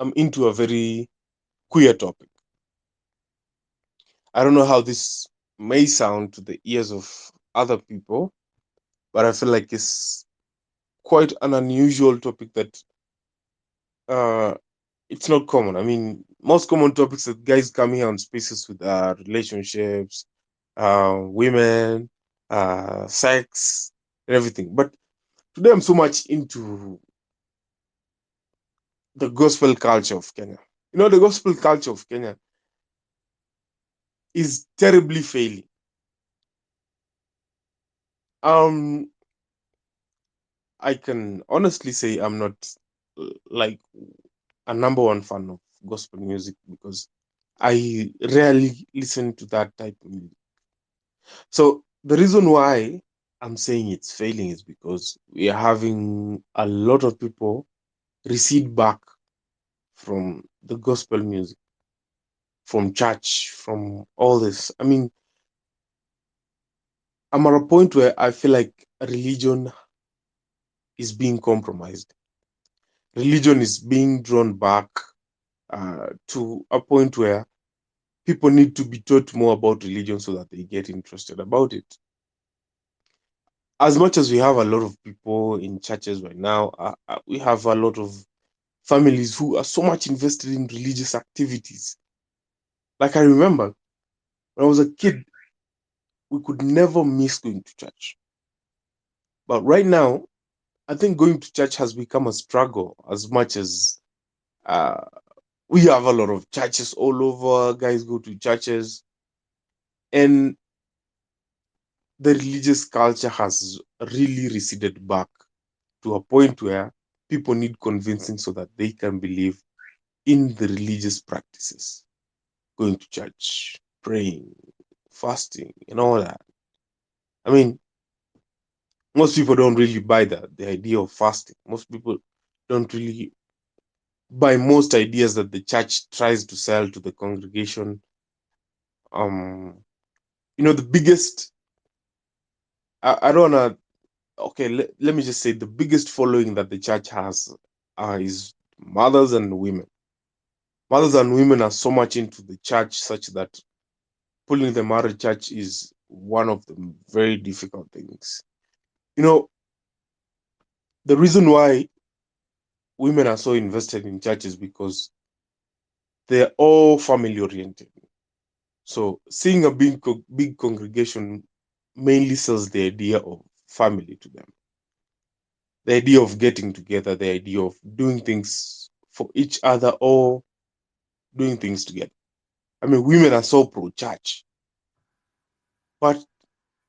I'm into a very queer topic. I don't know how this may sound to the ears of other people, but I feel like it's quite an unusual topic that uh it's not common. I mean, most common topics that guys come here on spaces with relationships, women, sex, and everything. But today I'm so much into the gospel culture of Kenya. You know, the gospel culture of Kenya is terribly failing. Um, I can honestly say I'm not like a number one fan of gospel music because I rarely listen to that type of music. So the reason why I'm saying it's failing is because we are having a lot of people recede back from the gospel music, from church, from all this. I mean, I'm at a point where I feel like religion is being compromised. Religion is being drawn back to a point where people need to be taught more about religion so that they get interested about it. As much as we have a lot of people in churches right now, we have a lot of families who are so much invested in religious activities. Like I remember when I was a kid, we could never miss going to church. But right now, I think going to church has become a struggle as much as uh, we have a lot of churches all over. Guys go to churches, and the religious culture has really receded back to a point where people need convincing so that they can believe in the religious practices, going to church, praying, fasting, and all that. I mean, most people don't really buy that, the idea of fasting. Most people don't really buy most ideas that the church tries to sell to the congregation. Um, the biggest, I don't wanna, okay, let me just say the biggest following that the church has is mothers and women. Mothers and women are so much into the church such that pulling them out of church is one of the very difficult things. You know, the reason why women are so invested in church is because they're all family oriented. So seeing a big congregation mainly sells the idea of family to them, the idea of getting together, the idea of doing things for each other or doing things together. I mean, women are so pro church, but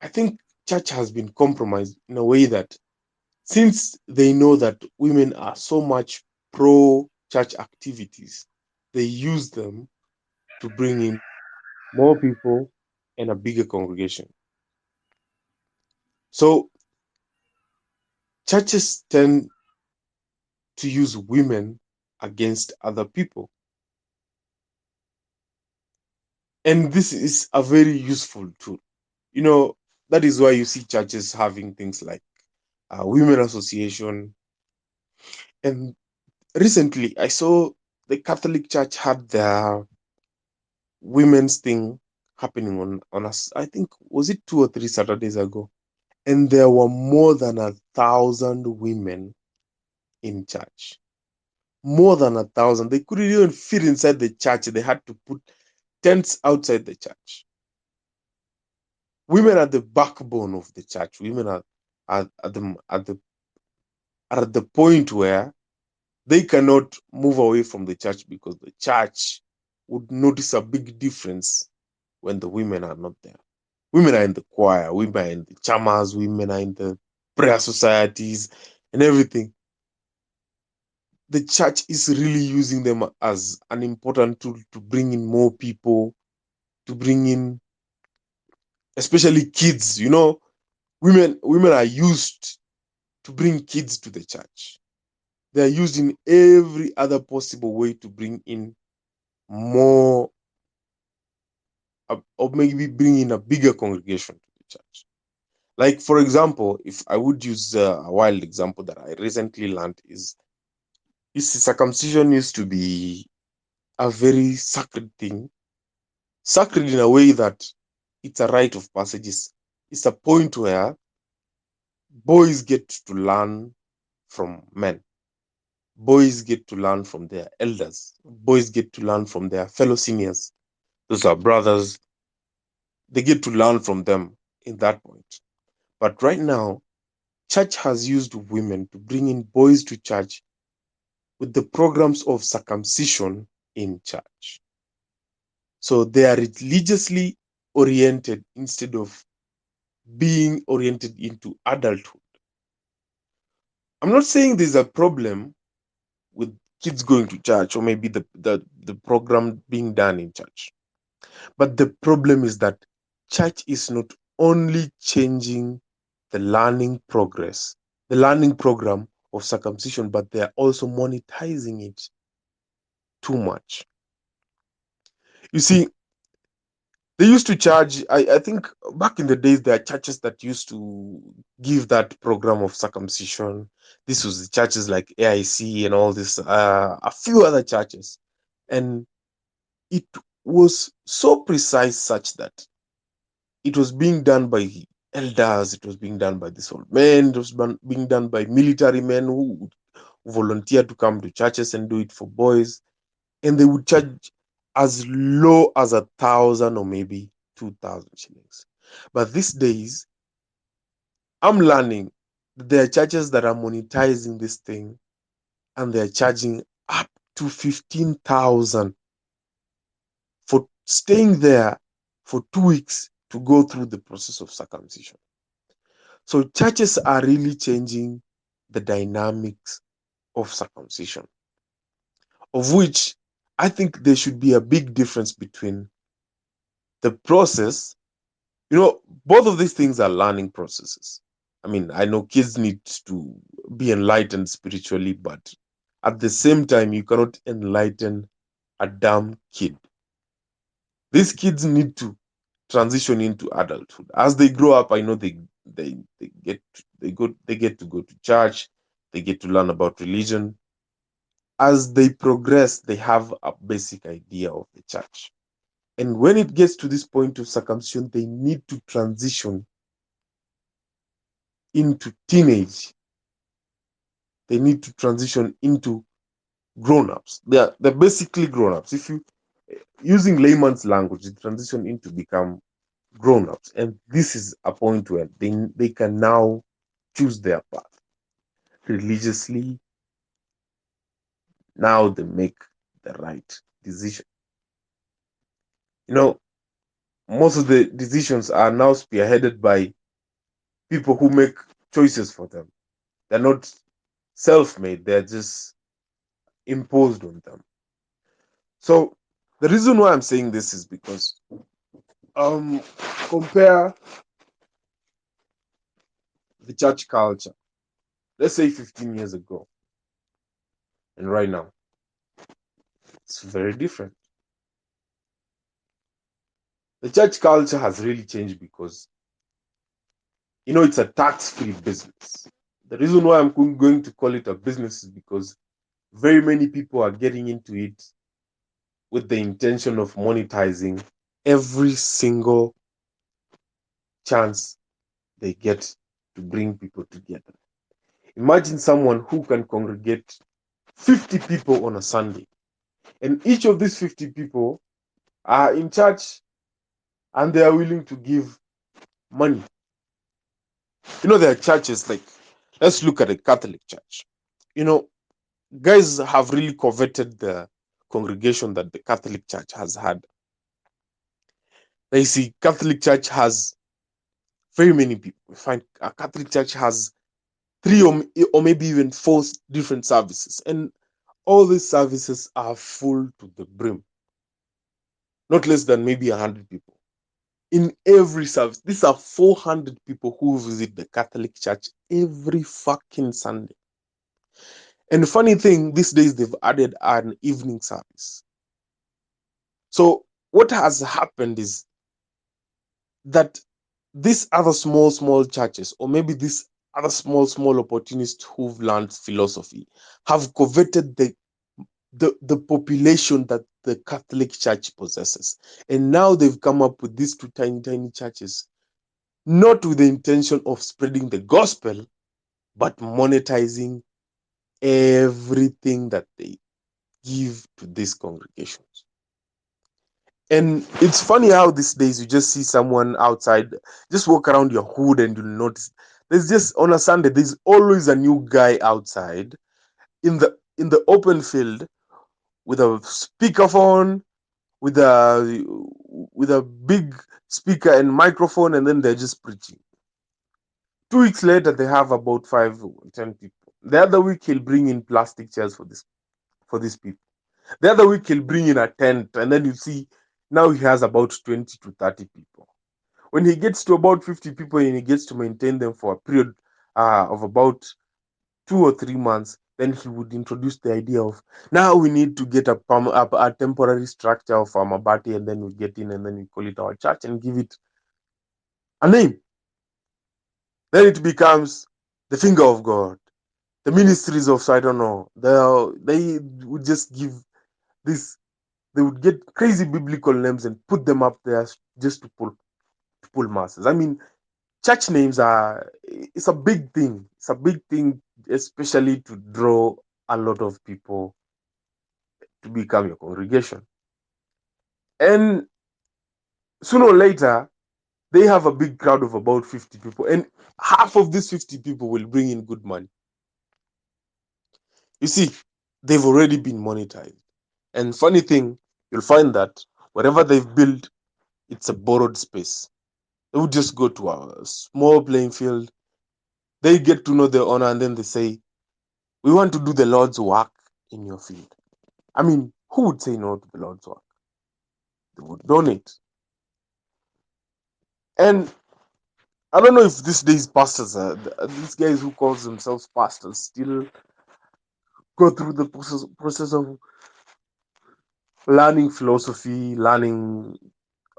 I think church has been compromised in a way that since they know that women are so much pro church activities, they use them to bring in more people and a bigger congregation. So churches tend to use women against other people. And this is a very useful tool. You know, that is why you see churches having things like women association. And recently, I saw the Catholic Church had their women's thing happening on us. I think was it 2 or 3 Saturdays ago, and there were more than 1,000 women in church. More than 1,000. They couldn't even fit inside the church. They had to put tents outside the church. Women are the backbone of the church. Women are at the point where they cannot move away from the church because the church would notice a big difference when the women are not there. Women are in the choir, women are in the chamas, women are in the prayer societies and everything. The church is really using them as an important tool to bring in more people, to bring in especially kids. Women are used to bring kids to the church. They are used in every other possible way to bring in more, or maybe bring in a bigger congregation to the church. Like, for example, if I would use a wild example that I recently learned is You see, circumcision used to be a very sacred thing, sacred in a way that it's a rite of passage. It's a point where boys get to learn from men. Boys get to learn from their elders. Boys get to learn from their fellow seniors. Those are brothers. They get to learn from them in that point. But right now, church has used women to bring in boys to church with the programs of circumcision in church. So they are religiously oriented instead of being oriented into adulthood. I'm not saying there's a problem with kids going to church or maybe the program being done in church. But the problem is that church is not only changing the learning progress, the learning program of circumcision, but they are also monetizing it too much. You see, they used to charge, I think back in the days, there are churches that used to give that program of circumcision. This was the churches like AIC and all this, a few other churches. And it was so precise such that it was being done by elders, it was being done by these old men, it was being done by military men who would volunteer to come to churches and do it for boys. And they would charge as low as 1,000 or maybe 2,000 shillings. But these days, I'm learning that there are churches that are monetizing this thing and they're charging up to 15,000 for staying there for 2 weeks to go through the process of circumcision. So churches are really changing the dynamics of circumcision, of which I think there should be a big difference between the process. Both of these things are learning processes. I mean, I know kids need to be enlightened spiritually, but at the same time, you cannot enlighten a dumb kid. These kids need to transition into adulthood. As they grow up, I know they get to go to church, they get to learn about religion. As they progress, they have a basic idea of the church. And when it gets to this point of circumcision, they need to transition into teenage. They need to transition into grown-ups. They're basically grown-ups. If you using layman's language, they transition into become grown-ups. And this is a point where they can now choose their path religiously. Now they make the right decision. You know, most of the decisions are now spearheaded by people who make choices for them. They're not self-made, they're just imposed on them. So the reason why I'm saying this is because um compare the church culture, let's say 15 years ago and right now. It's very different. The church culture has really changed because it's a tax-free business. The reason why I'm going to call it a business is because very many people are getting into it with the intention of monetizing every single chance they get to bring people together. Imagine someone who can congregate 50 people on a Sunday, and each of these 50 people are in church and they are willing to give money. There are churches like, let's look at the Catholic Church. You know, guys have really coveted the congregation that the Catholic Church has had. They see Catholic Church has very many people. We find a Catholic Church has three or maybe even four different services, and all these services are full to the brim. Not less than maybe 100 people in every service. These are 400 people who visit the Catholic Church every fucking Sunday. And the funny thing, these days they've added an evening service. So what has happened is that these other small churches, or maybe these other small opportunists who've learned philosophy have coveted the population that the Catholic Church possesses. And now they've come up with these two tiny churches, not with the intention of spreading the gospel, but monetizing everything that they give to these congregations. And it's funny how these days you just see someone outside, just walk around your hood and you'll notice there's just on a Sunday, there's always a new guy outside in the open field with a speakerphone, with a big speaker and microphone, and then they're just preaching. 2 weeks later, they have about 5 10 people. The other week he'll bring in plastic chairs for these people. The other week he'll bring in a tent, and then you see now he has about 20 to 30 people. When he gets to about 50 people and he gets to maintain them for a period of about 2 or 3 months, then he would introduce the idea of now we need to get a temporary structure of a mabati, and then we get in and then we call it our church and give it a name. Then it becomes the finger of God, the ministries of, so I don't know. They would just give this. They would get crazy biblical names and put them up there just to pull masses. I mean, church names are, it's a big thing. It's a big thing, especially to draw a lot of people to become your congregation. And sooner or later, they have a big crowd of about 50 people, and half of these 50 people will bring in good money. You see, they've already been monetized. And funny thing, you'll find that wherever they've built, it's a borrowed space. They would just go to a small playing field. They get to know the owner, and then they say, we want to do the Lord's work in your field. I mean, who would say no to the Lord's work? They would donate. And I don't know if these days pastors, these guys who calls themselves pastors, still go through the process of learning philosophy, learning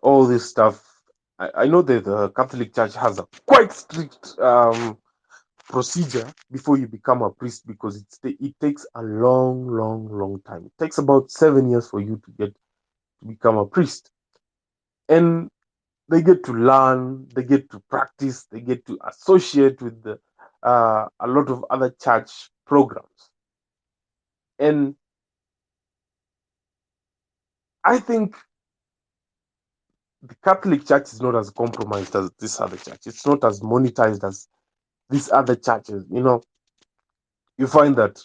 all this stuff. I know that the Catholic Church has a quite strict procedure before you become a priest, because it takes a long time. It takes about 7 years for you to become a priest, and they get to learn, they get to practice, they get to associate with a lot of other church programs. And I think the Catholic Church is not as compromised as this other church. It's not as monetized as these other churches. You find that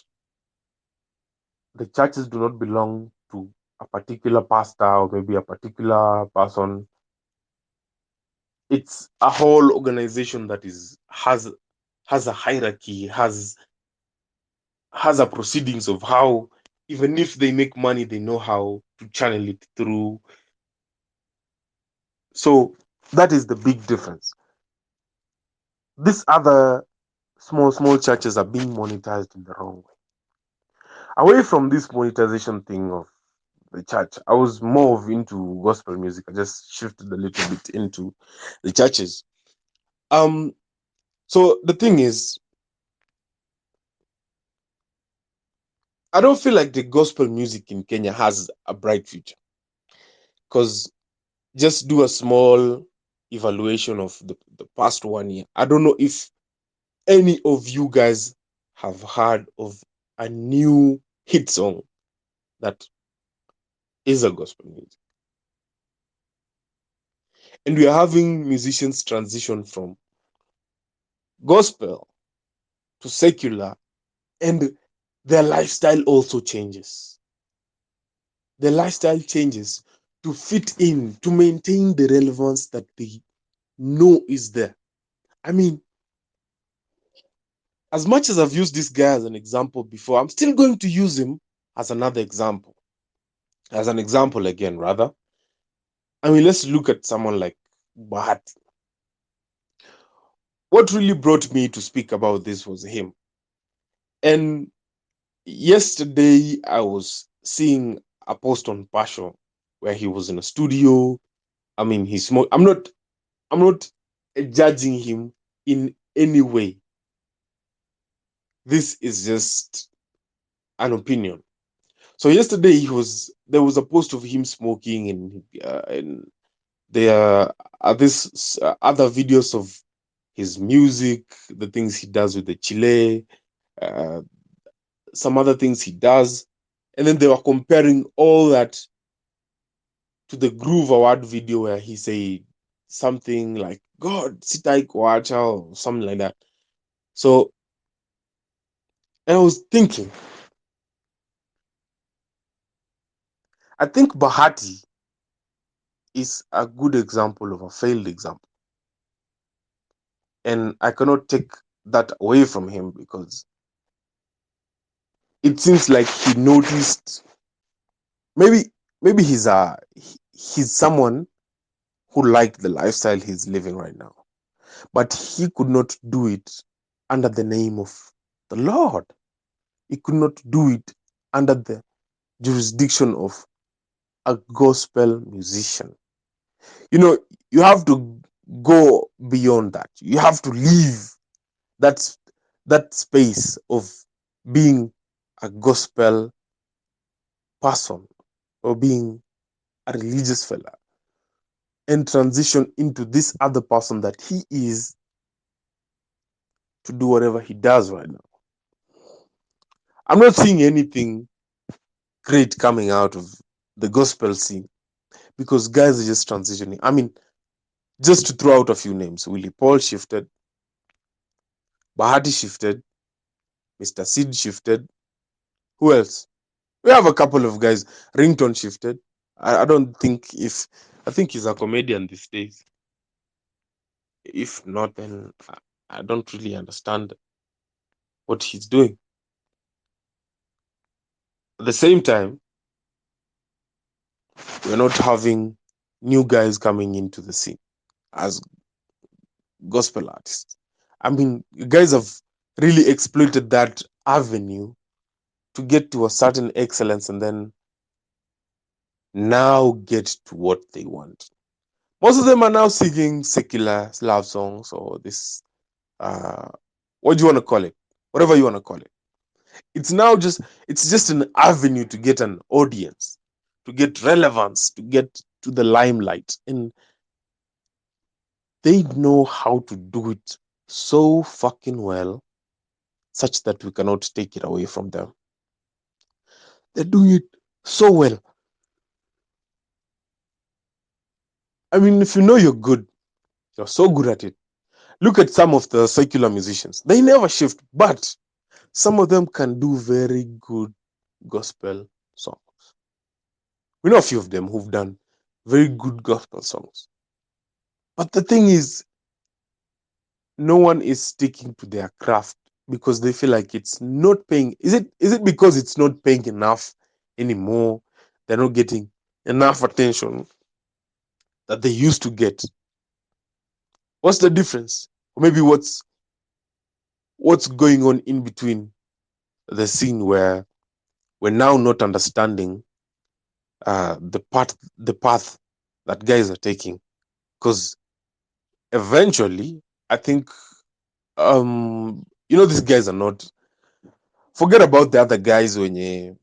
the churches do not belong to a particular pastor or maybe a particular person. It's a whole organization that has a hierarchy, has a proceedings of how, even if they make money, they know how to channel it through. So that is the big difference. These other small churches are being monetized in the wrong way. Away from this monetization thing of the church, I was more of into gospel music. I just shifted a little bit into the churches. Um, so the thing is, I don't feel like the gospel music in Kenya has a bright future, because just do a small evaluation of the past 1 year. I don't know if any of you guys have heard of a new hit song that is a gospel music. And we are having musicians transition from gospel to secular, and their lifestyle also changes. Their lifestyle changes to fit in, to maintain the relevance that they know is there. I mean, as much as I've used this guy as an example before, I'm still going to use him as another example. As an example again, rather. I mean, let's look at someone like Bahati. What really brought me to speak about this was him. And yesterday I was seeing a post on Passion where he was in a studio. I mean, I'm not judging him in any way. this is just an opinion. So yesterday there was a post of him smoking, and there are this other videos of his music, the things he does with the chile, uh, some other things he does, and then they were comparing all that to the Groove Award video where he said something like "God, sitai kuacha" or something like that. So, and I was thinking, I think Bahati is a good example of a failed example, and I cannot take that away from him because it seems like he noticed maybe he's someone who liked the lifestyle he's living right now, but he could not do it under the name of the Lord. He could not do it under the jurisdiction of a gospel musician. You know, you have to go beyond that. You have to leave that that space of being a gospel person or being a religious fella and transition into this other person that he is to do whatever he does right now. I'm not seeing anything great coming out of the gospel scene because guys are just transitioning. I mean, just to throw out a few names, Willie Paul shifted, Bahati shifted, Mr. Sid shifted. Who else? We have a couple of guys. Rington shifted. I don't think if I think he's a comedian these days. If not, then I don't really understand what he's doing. At the same time, we're not having new guys coming into the scene as gospel artists. I mean, you guys have really exploited that avenue to get to a certain excellence and then now get to what they want. Most of them are now singing secular love songs or this, uh, what do you want to call it? Whatever you want to call it. It's now it's just an avenue to get an audience, to get relevance, to get to the limelight. And they know how to do it so fucking well, such that we cannot take it away from them. They're doing it so well. I mean, if you know you're good, you're so good at it. Look at some of the secular musicians. They never shift, but some of them can do very good gospel songs. We know a few of them who've done very good gospel songs. But the thing is, no one is sticking to their craft because they feel like it's not paying. Is it because it's not paying enough anymore? They're not getting enough attention that they used to get. What's the difference? Or maybe what's going on in between the scene where we're now not understanding the path that guys are taking? Because eventually, I think these guys are not. Forget about the other guys when you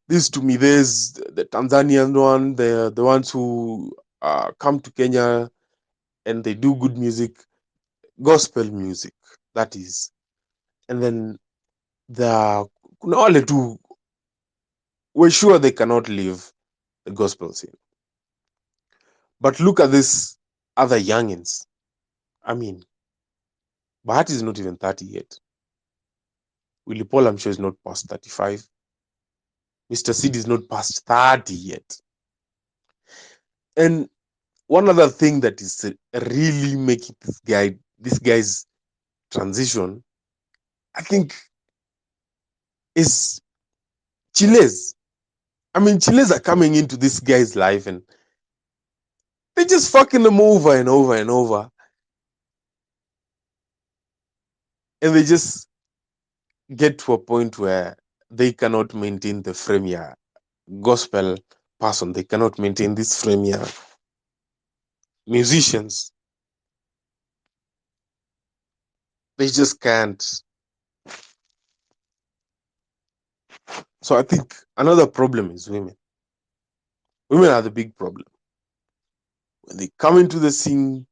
this to me, there's the Tanzanian one, the ones who come to Kenya and they do good music, gospel music, that is. And then the kuna wale tu, we're sure they cannot leave the gospel scene. But look at this other youngins. I mean, Bahati is not even 30 yet. Willie Paul, I'm sure, is not past 35. Mr. Sid is not past 30 yet. And one other thing that is really making this guy's transition, I think, is Chiles. I mean, Chiles are coming into this guy's life and they just fucking him over and over and over. And they just get to a point where they cannot maintain the premier gospel person. They cannot maintain this premier musicians. They just can't. So I think another problem is women. Women are the big problem. When they come into the scene,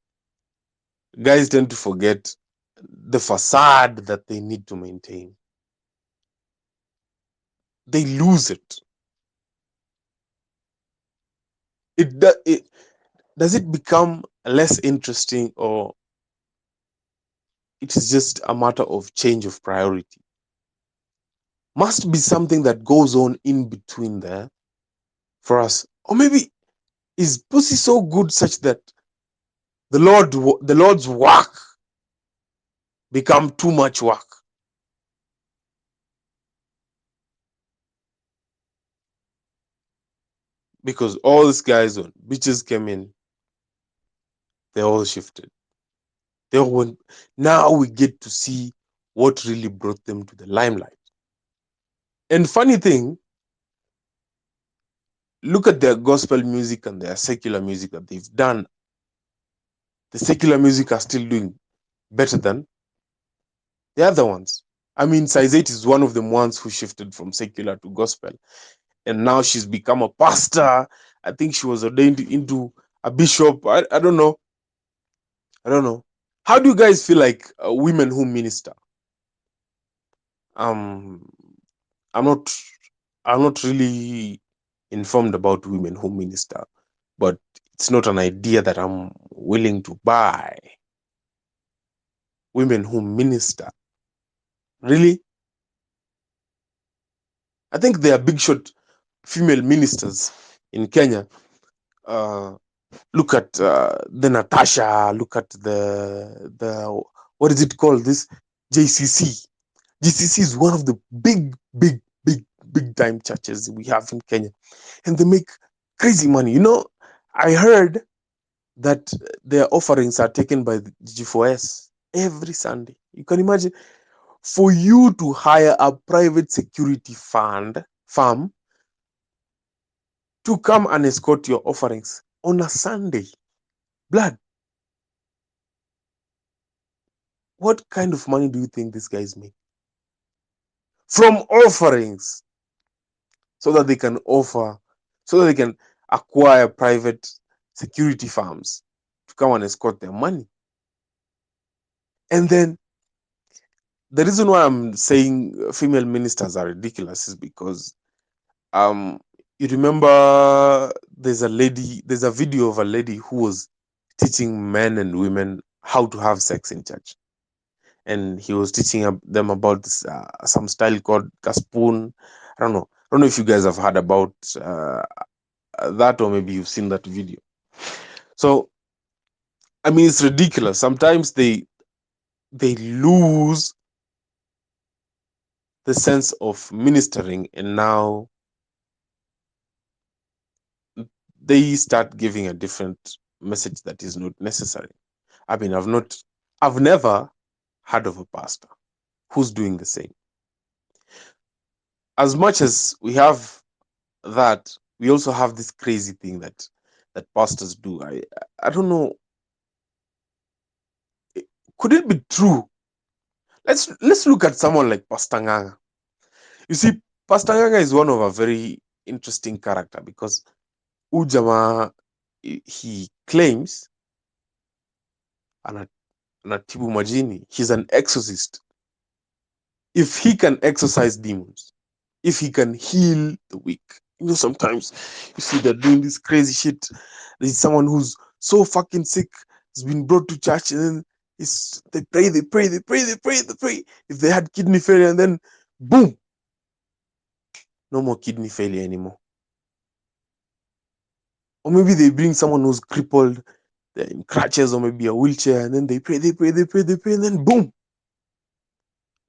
guys tend to forget the facade that they need to maintain. They lose it. It does it become less interesting, or it is just a matter of change of priority? Must be something that goes on in between there for us. Or maybe is pussy so good such that the Lord's work become too much work? Because all these guys when bitches came in, they all shifted. They all went. Now we get to see what really brought them to the limelight. And funny thing, look at their gospel music and their secular music that they've done. The secular music are still doing better than the other ones. I mean, Size 8 is one of the ones who shifted from secular to gospel, and now she's become a pastor. I think she was ordained into a bishop. I don't know. I don't know. How do you guys feel like women who minister? Um, I'm not. I'm not really informed about women who minister, but it's not an idea that I'm willing to buy. Women who minister, really? I think there are big shot female ministers in Kenya. Uh, Look at the Natasha. Look at the what is it called? This JCC. JCC is one of the big time churches we have in Kenya, and they make crazy money. I heard that their offerings are taken by the G4S every Sunday. You can imagine, for you to hire a private security firm to come and escort your offerings on a Sunday. Blood, what kind of money do you think these guys make from offerings, so that they can offer, so that they can acquire private security firms to come and escort their money? And then the reason why I'm saying female ministers are ridiculous is because um you remember there's a video of a lady who was teaching men and women how to have sex in church, and he was teaching them about this, some style called Gaspoon. I don't know if you guys have heard about that, or maybe you've seen that video. So I mean, it's ridiculous. Sometimes they lose the sense of ministering, and now they start giving a different message that is not necessary. I mean, I've never heard of a pastor who's doing the same. As much as we have that, we also have this crazy thing that pastors do. I don't know. Could it be true? Let's look at someone like Pastor Nganga. You see, Pastor Nganga is one of a very interesting character, because Ujama, he claims, anatibu majini, he's an exorcist. If he can exorcise demons, if he can heal the weak, sometimes you see they're doing this crazy shit. There's someone who's so fucking sick, has been brought to church, and then they pray. If they had kidney failure, and then boom, no more kidney failure anymore. Or maybe they bring someone who's crippled, they're in crutches, or maybe a wheelchair, and then they pray, and then boom,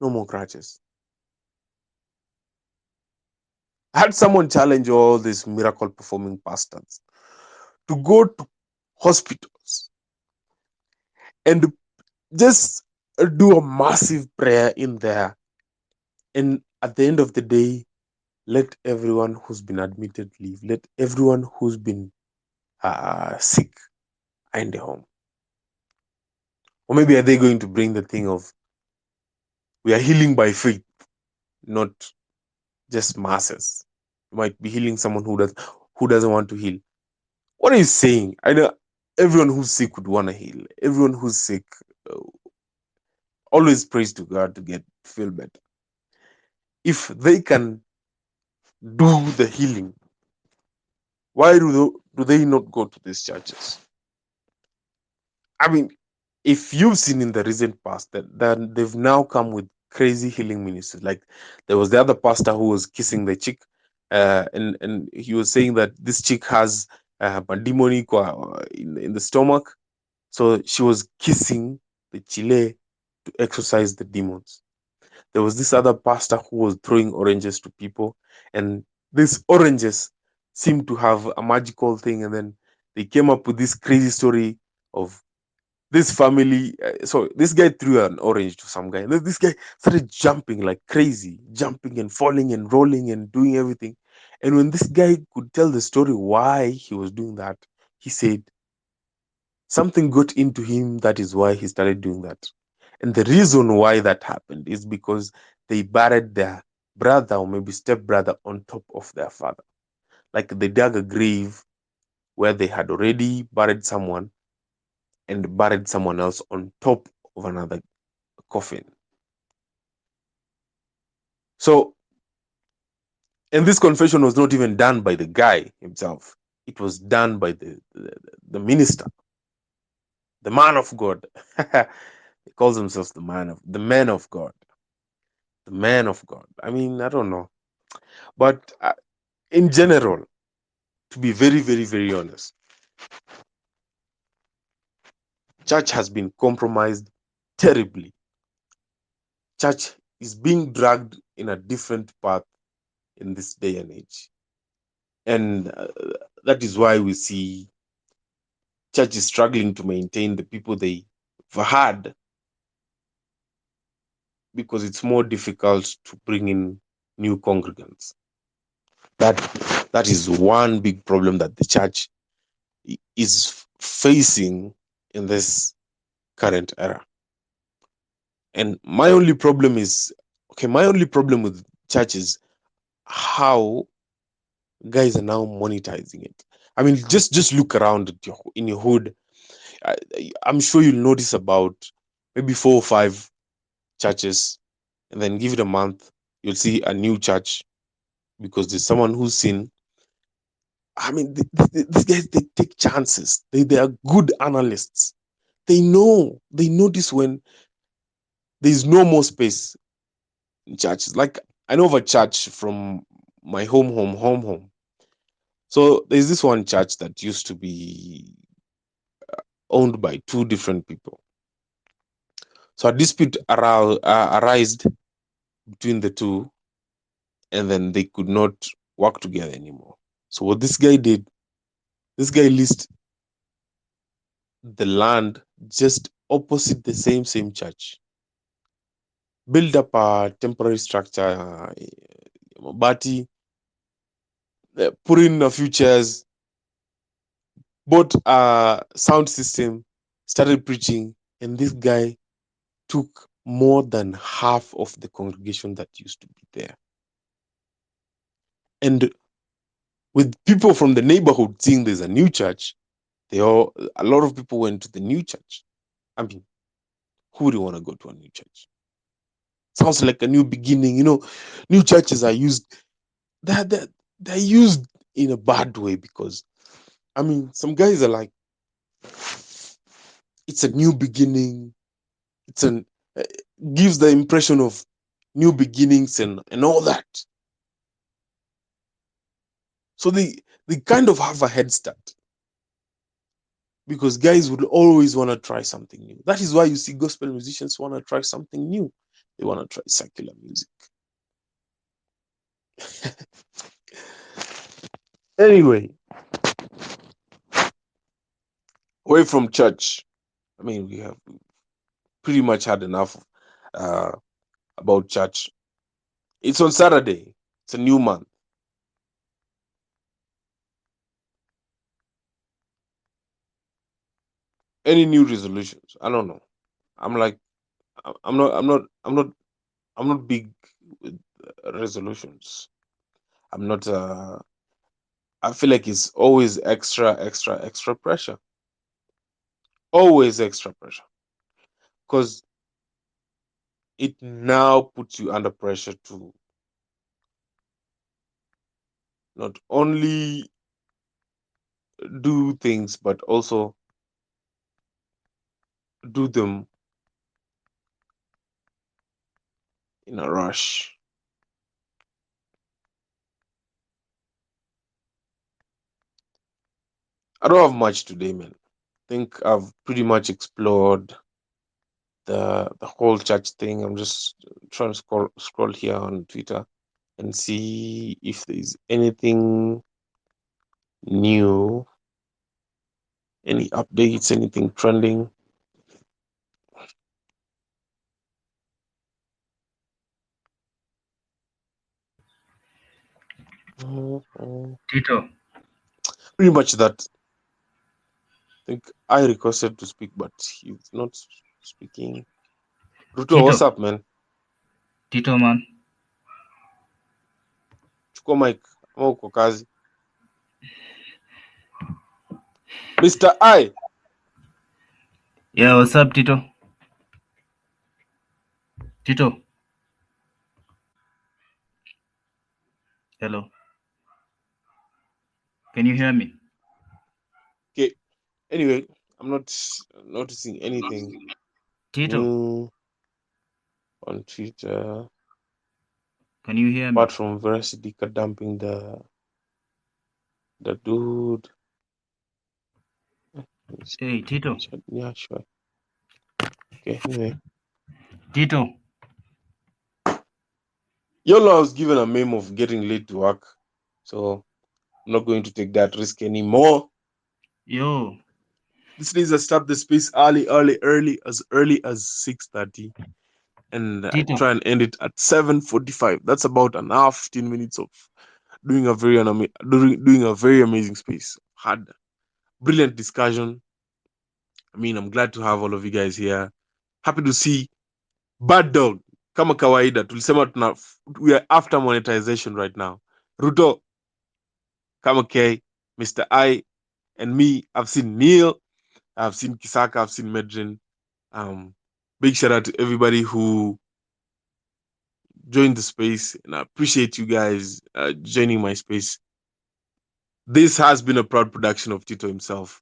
no more crutches. I had someone challenge all these miracle performing pastors to go to hospitals and just do a massive prayer in there. And at the end of the day, let everyone who's been admitted leave. Let everyone who's been sick in the home. Or maybe are they going to bring the thing of, we are healing by faith, not just masses. You might be healing someone who doesn't want to heal. What are you saying? I know everyone who's sick would want to heal. Everyone who's sick uh, always prays to God to get feel better. If they can do the healing, why do they not go to these churches? I mean, if you've seen in the recent past that they've now come with crazy healing ministries. Like there was the other pastor who was kissing the chick, and he was saying that this chick has a demonic in the stomach, so she was kissing the chile to exorcise the demons. There was this other pastor who was throwing oranges to people, and these oranges seemed to have a magical thing, and then they came up with this crazy story of this family. So this guy threw an orange to some guy, and then this guy started jumping like crazy, jumping and falling and rolling and doing everything. And when this guy could tell the story why he was doing that, he said something got into him. That is why he started doing that. And the reason why that happened is because they buried their brother or maybe stepbrother on top of their father. Like they dug a grave where they had already buried someone and buried someone else on top of another coffin. So, and this confession was not even done by the guy himself. It was done by the minister, the man of God. He calls himself the man of God, the man of God. I mean, I don't know, but in general, to be very, very, very honest, church has been compromised terribly. Church is being dragged in a different path in this day and age, and that is why we see church is struggling to maintain the people they've had, because it's more difficult to bring in new congregants. That that is one big problem that the church is facing in this current era. And my only problem is, okay, my only problem with church is how guys are now monetizing it. I mean, just look around at in your hood. I, I'm sure you'll notice about maybe 4 or 5 churches, and then give it a month, you'll see a new church, because there's someone who's seen. I mean, these guys, they take chances. They are good analysts. They notice when there's no more space in churches. Like I know of a church from my home. So there's this one church that used to be owned by 2 different people. So a dispute arose between the two, and then they could not work together anymore. So what this guy did, this guy leased the land just opposite the same church, build up a temporary structure, bati, put in a few chairs, bought a sound system, started preaching, and this guy took more than half of the congregation that used to be there. And with people from the neighborhood seeing there's a new church, a lot of people went to the new church. I mean, who would want to go to a new church? Sounds like a new beginning. New churches are used, they're, they're used in a bad way, because I mean, some guys are like, it's a new beginning. It's an uh, gives the impression of new beginnings and all that. So they kind of have a head start, because guys would always want to try something new. That is why you see gospel musicians want to try something new. They want to try secular music. Anyway, away from church. I mean, we have pretty much had enough uh, about church. It's on Saturday. It's a new month. Any new resolutions? I don't know. I'm like, I'm not big with resolutions. I'm not. I feel like it's always extra pressure. Always extra pressure, because it now puts you under pressure to not only do things but also do them in a rush. I don't have much today, man. I think I've pretty much explored the whole church thing. I'm just trying to scroll here on Twitter and see if there's anything new, any updates, anything trending. Mhm. Tito, Pretty much that. I think I requested to speak, but he's not speaking. Ruto, Tito, what's up, man? Tito, man. Chukua mic ama uko kazi? Mr. I. Yeah, what's up, Tito? Tito, hello. Can you hear me? Okay. Anyway, I'm not noticing anything Tito, new on Twitter can you hear apart me? from Veracidika dumping the dude. Hey, Tito, Yeah, sure. Okay, anyway. Tito. YOLO, I was given a meme of getting late to work, so I'm not going to take that risk anymore. Yo, This days I start the space early as 6:30, and I Tito. try and end it at 7:45. That's about an hour, 15 minutes of doing a very amazing space. Had brilliant discussion. I mean, I'm glad to have all of you guys here. Happy to see Bad Dog. Kama kawaida, tulisema we are after monetization right now. Ruto, kama K, Mr. I, and me. I've seen Neil, I've seen Kisaka, I've seen Medrin. Um, Big shout out to everybody who joined the space, and I appreciate you guys joining my space. This has been a proud production of Tito himself.